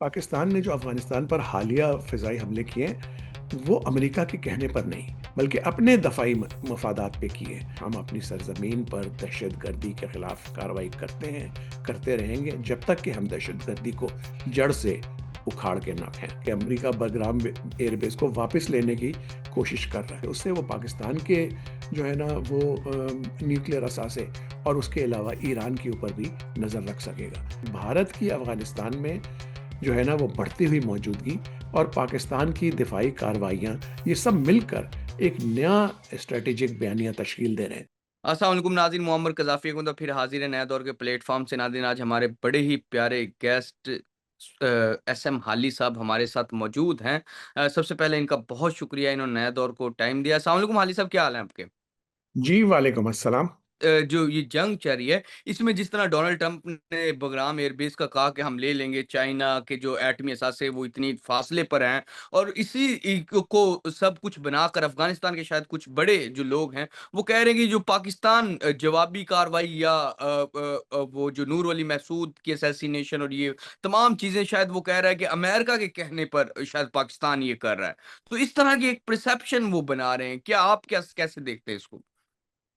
پاکستان نے جو افغانستان پر حالیہ فضائی حملے کیے ہیں، وہ امریکہ کے کہنے پر نہیں، بلکہ اپنے دفاعی مفادات پہ کیے ہیں۔ ہم اپنی سرزمین پر دہشت گردی کے خلاف کارروائی کرتے ہیں، کرتے رہیں گے جب تک کہ ہم دہشت گردی کو جڑ سے اکھاڑ کے نہ پھینکیں۔ کہ امریکہ بگرام ایئر بیس کو واپس لینے کی کوشش کر رہا ہے، اس سے وہ پاکستان کے جو ہے نا وہ نیوکلیر اثاثے اور اس کے علاوہ ایران کے اوپر بھی نظر رکھ سکے گا۔ بھارت کی افغانستان میں جو ہے نا وہ بڑھتی ہوئی موجودگی اور پاکستان کی دفاعی کارروائیاں، یہ سب مل کر ایک نیا اسٹریٹجک بیانیہ تشکیل دے رہے ہیں۔ السلام علیکم ناظرین، معمر قذافی کو تو پھر حاضر ہے نیا دور کے پلیٹ فارم سے۔ ناظرین، آج ہمارے بڑے ہی پیارے گیسٹ ایس ایم حالی صاحب ہمارے ساتھ موجود ہیں۔ سب سے پہلے ان کا بہت شکریہ، انہوں نے نیا دور کو ٹائم دیا۔ السلام علیکم حالی صاحب، کیا حال ہے آپ کے؟ جی وعلیکم السلام۔ جو یہ جنگ چل رہی ہے، اس میں جس طرح ڈونلڈ ٹرمپ نے بگرام ایئر بیس کا کہا کہ ہم لے لیں گے، چائنا کے جو ایٹمی اثاثے وہ اتنی فاصلے پر ہیں، اور اسی کو سب کچھ بنا کر افغانستان کے شاید کچھ بڑے جو لوگ ہیں وہ کہہ رہے ہیں کہ جو پاکستان جوابی کاروائی یا وہ جو نور ولی محسود کی اسیسینیشن اور یہ تمام چیزیں، شاید وہ کہہ رہا ہے کہ امریکہ کے کہنے پر شاید پاکستان یہ کر رہا ہے۔ تو اس طرح کی ایک پرسپشن وہ بنا رہے ہیں، کیا آپ کیسے دیکھتے ہیں اس کو؟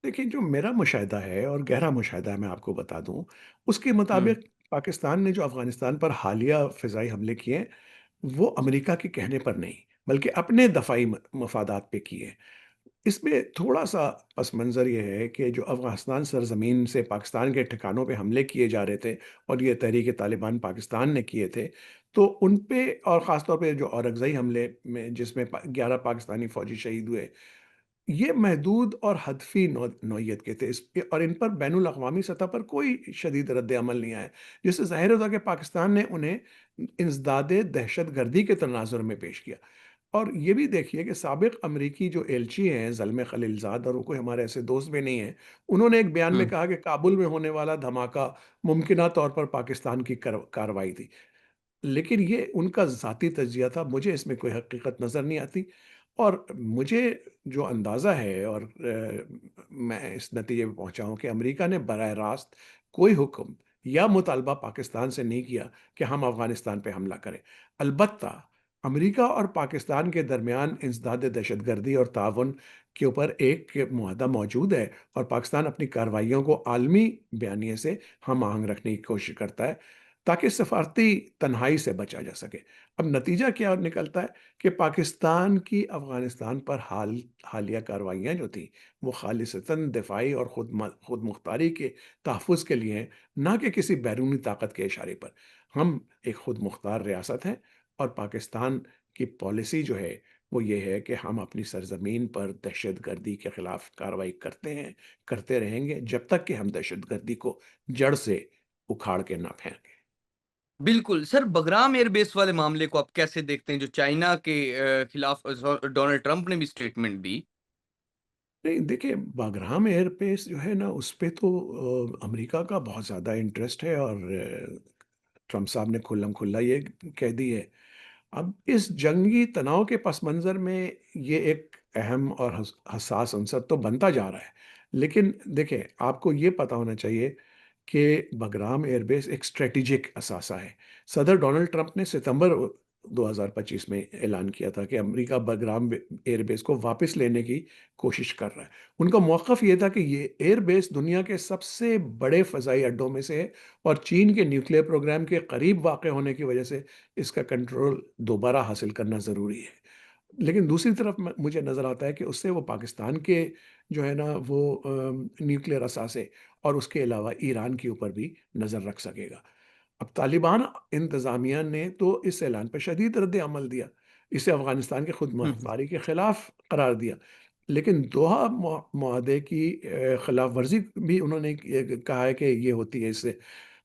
دیکھیں، جو میرا مشاہدہ ہے اور گہرا مشاہدہ ہے میں آپ کو بتا دوں، اس کے ہوں مطابق پاکستان نے جو افغانستان پر حالیہ فضائی حملے کیے ہیں، وہ امریکہ کے کہنے پر نہیں، بلکہ اپنے دفاعی مفادات پہ کیے ہیں۔ اس میں تھوڑا سا پس منظر یہ ہے کہ جو افغانستان سرزمین سے پاکستان کے ٹھکانوں پہ حملے کیے جا رہے تھے اور یہ تحریک طالبان پاکستان نے کیے تھے، تو ان پہ اور خاص طور پہ جو اورکزئی حملے میں جس میں 11 پاکستانی فوجی شہید ہوئے، یہ محدود اور ہدفی نوعیت کے تھے، اور ان پر بین الاقوامی سطح پر کوئی شدید رد عمل نہیں آیا، جس سے ظاہر ہوتا کہ پاکستان نے انہیں انسداد دہشت گردی کے تناظر میں پیش کیا۔ اور یہ بھی دیکھیے کہ سابق امریکی جو ایلچی ہیں زلمے خلیلزاد، اور وہ کوئی ہمارے ایسے دوست بھی نہیں ہیں، انہوں نے ایک بیان میں ہوں کہا کہ کابل میں ہونے والا دھماکہ ممکنہ طور پر پاکستان کی کارروائی تھی، لیکن یہ ان کا ذاتی تجزیہ تھا، مجھے اس میں کوئی حقیقت نظر نہیں آتی۔ اور مجھے جو اندازہ ہے اور میں اس نتیجے پہ پہنچا ہوں کہ امریکہ نے براہ راست کوئی حکم یا مطالبہ پاکستان سے نہیں کیا کہ ہم افغانستان پہ حملہ کریں۔ البتہ امریکہ اور پاکستان کے درمیان انسداد دہشت گردی اور تعاون کے اوپر ایک معاہدہ موجود ہے، اور پاکستان اپنی کارروائیوں کو عالمی بیانیے سے ہم آہنگ رکھنے کی کوشش کرتا ہے تاکہ سفارتی تنہائی سے بچا جا سکے۔ اب نتیجہ کیا نکلتا ہے کہ پاکستان کی افغانستان پر حالیہ کارروائیاں جو تھیں، وہ خالصتاً دفاعی اور خود مختاری کے تحفظ کے لیے ہیں، نہ کہ کسی بیرونی طاقت کے اشارے پر۔ ہم ایک خود مختار ریاست ہیں، اور پاکستان کی پالیسی جو ہے وہ یہ ہے کہ ہم اپنی سرزمین پر دہشت گردی کے خلاف کارروائی کرتے ہیں، کرتے رہیں گے جب تک کہ ہم دہشت گردی کو جڑ سے اکھاڑ کے نہ پھینکیں۔ بالکل سر، بگرام ایئر بیس والے معاملے کو آپ کیسے دیکھتے ہیں جو چائنا کے خلاف ڈونلڈ ٹرمپ نے بھی اسٹیٹمنٹ دی؟ نہیں دیکھیں، باگرام ایئر بیس جو ہے نا اس پہ تو امریکہ کا بہت زیادہ انٹرسٹ ہے، اور ٹرمپ صاحب نے کھلم کھلا یہ کہہ دی ہے۔ اب اس جنگی تناؤ کے پس منظر میں یہ ایک اہم اور حساس عنصر تو بنتا جا رہا ہے، لیکن دیکھیں آپ کو یہ پتا ہونا چاہیے کہ بگرام ایئر بیس ایک اسٹریٹجک اثاثہ ہے۔ صدر ڈونلڈ ٹرمپ نے ستمبر 2025 میں اعلان کیا تھا کہ امریکہ بگرام ایئر بیس کو واپس لینے کی کوشش کر رہا ہے۔ ان کا موقف یہ تھا کہ یہ ایئر بیس دنیا کے سب سے بڑے فضائی اڈوں میں سے ہے، اور چین کے نیوکلیئر پروگرام کے قریب واقع ہونے کی وجہ سے اس کا کنٹرول دوبارہ حاصل کرنا ضروری ہے۔ لیکن دوسری طرف مجھے نظر آتا ہے کہ اس سے وہ پاکستان کے جو ہے نا وہ نیوکلیئر اثاثے اور اس کے علاوہ ایران کے اوپر بھی نظر رکھ سکے گا۔ اب طالبان انتظامیہ نے تو اس اعلان پر شدید رد عمل دیا، اسے افغانستان کے خود ہوں مختاری کے خلاف قرار دیا، لیکن دوحہ معاہدے کی خلاف ورزی بھی انہوں نے کہا ہے کہ یہ ہوتی ہے اس سے۔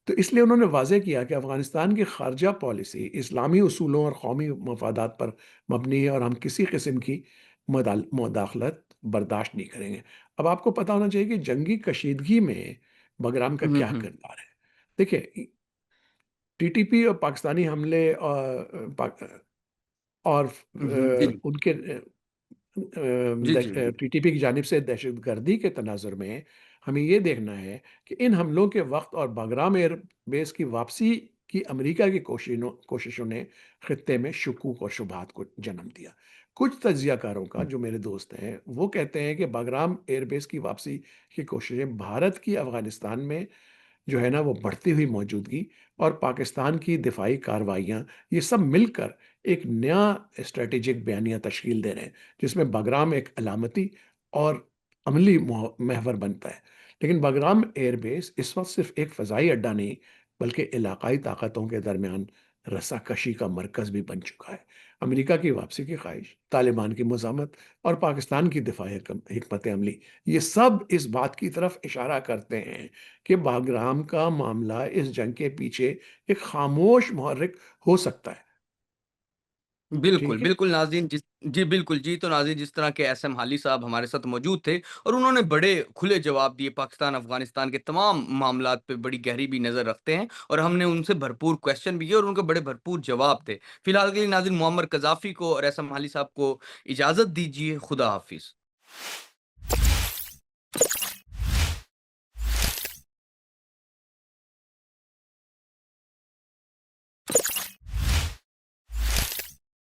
تو اس لیے انہوں نے واضح کیا کہ افغانستان کی خارجہ پالیسی اسلامی اصولوں اور قومی مفادات پر مبنی ہے، اور ہم کسی قسم کی مداخلت برداشت نہیں کریں گے۔ اب آپ کو پتا ہونا چاہیے کہ جنگی کشیدگی میں بگرام کا کیا ہوں کردار ہے۔ دیکھیں، ٹی ٹی پی اور پاکستانی حملے اور جی ان کے جی جی جی ٹی ٹی پی کی جانب سے دہشت گردی کے تناظر میں ہمیں یہ دیکھنا ہے کہ ان حملوں کے وقت اور باگرام ایئر بیس کی واپسی کہ امریکہ کی کوششوں نے خطے میں شکوک اور شبہات کو جنم دیا۔ کچھ تجزیہ کاروں کا جو میرے دوست ہیں وہ کہتے ہیں کہ باگرام ایئر بیس کی واپسی کی کوششیں بھارت کی افغانستان میں جو ہے نا وہ بڑھتی ہوئی موجودگی اور پاکستان کی دفاعی کارروائیاں، یہ سب مل کر ایک نیا اسٹریٹجک بیانیہ تشکیل دے رہے ہیں جس میں بگرام ایک علامتی اور عملی محور بنتا ہے۔ لیکن بگرام ایئر بیس اس وقت صرف ایک فضائی اڈہ نہیں بلکہ علاقائی طاقتوں کے درمیان رسا کشی کا مرکز بھی بن چکا ہے۔ امریکہ کی واپسی کی خواہش، طالبان کی مزاحمت اور پاکستان کی دفاعی حکمت عملی، یہ سب اس بات کی طرف اشارہ کرتے ہیں کہ باگرام کا معاملہ اس جنگ کے پیچھے ایک خاموش محرک ہو سکتا ہے۔ بالکل، ٹھیک ہے؟ بالکل ناظرین جی بالکل، جی تو ناظرین جس طرح کے ایس ایم حالی صاحب ہمارے ساتھ موجود تھے اور انہوں نے بڑے کھلے جواب دیے، پاکستان افغانستان کے تمام معاملات پہ بڑی گہری بھی نظر رکھتے ہیں اور ہم نے ان سے بھرپور کویسچن بھی کیے اور ان کے بڑے بھرپور جواب تھے۔ فی الحال کے لیے ناظرین معمر قذافی کو اور ایس ایم حالی صاحب کو اجازت دیجیے، خدا حافظ۔